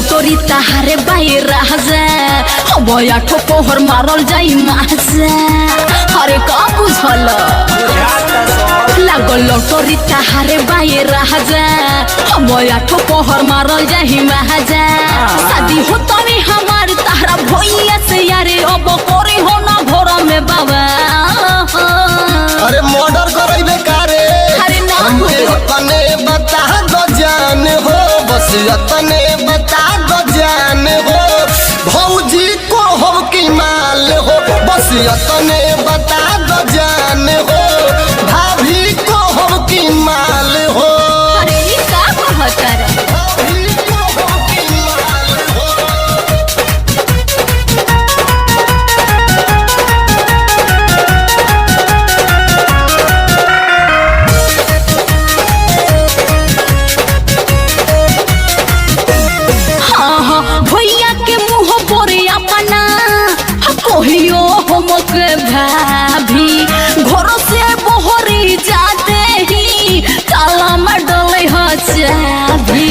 लौटोरी तहारे बाई राजा अब आठो पोहर मारल जाई माजा अरे का बुझल लागल लौटोरी तहारे बाई राजा अब आठो पोहर मारल जाई माजा शादी हो तनी हमार तारा भैया से यारे अब कोरी हो ना घर में बाबा अरे मर्डर करैबे कारे अरे ना हमके अपने बता दो जान हो बस अपने बता दो जान हो भौजी को हम की माल हो बस अपने बता दो जान हो भाभी को हम की माल हो अरे ई का कहत रे भाभी को हम की माल हो भैया के मुँह बोरे अपना कहियो हमके भाभी घर से बहरी जाते ही ताला में डले ह चाभी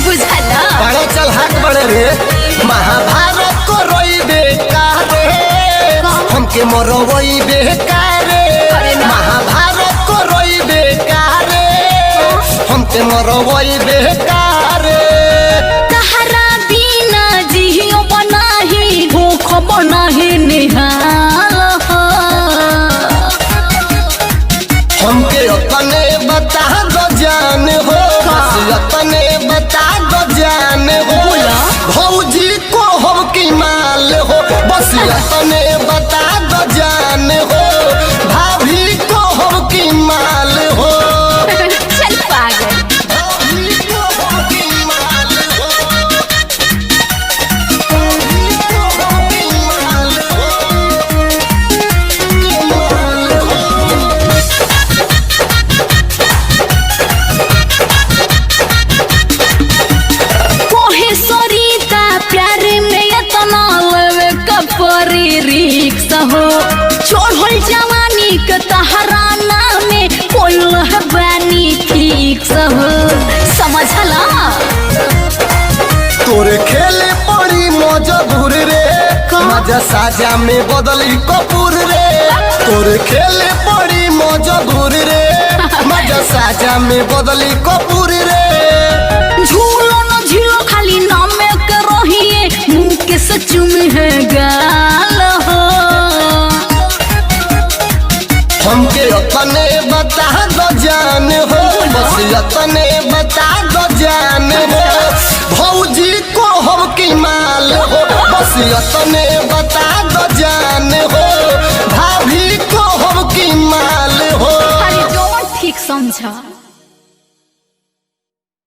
बुझला बड़े चल हाथ बड़े रे महाभारत को रोई बेकारे हमके मरवई बेकारे महाभारत को रोई बेकारे हमके मरवई बेकारे तहरा बिना जियो बनाही भूख बनाही निहाल हमके अपने बता दो जान हो बस अपने बता दो जान हो भौजी को हम की माल हो बस अपने बता दो जान हो भाभी को हम की माल हो चल पागल भाभी को हम की माल हो भाभी को हम की माल कोहे सरिता प्यार में इतना लेवे कपरी रिक्स हो छोड़ल जवानी के तहराना में कोई लहबानी फिक्स हो समझला तोरे खेले पड़ी मजबूर रे मजा साजा में बदली कपूर रे तोरे खेले पड़ी मजबूर रे मजा साजा में बदली कपूर रे झूलो न झीलो खाली नामे के रहिए मुंह के सचुम है गाल हो हमके अपने बता दो जान हो बस अपने बता दो जान हो भौजी को हम की माल हो बस अपने बता दो जान हो भाभी को हम की माल हो अरे जो ठीक समझा।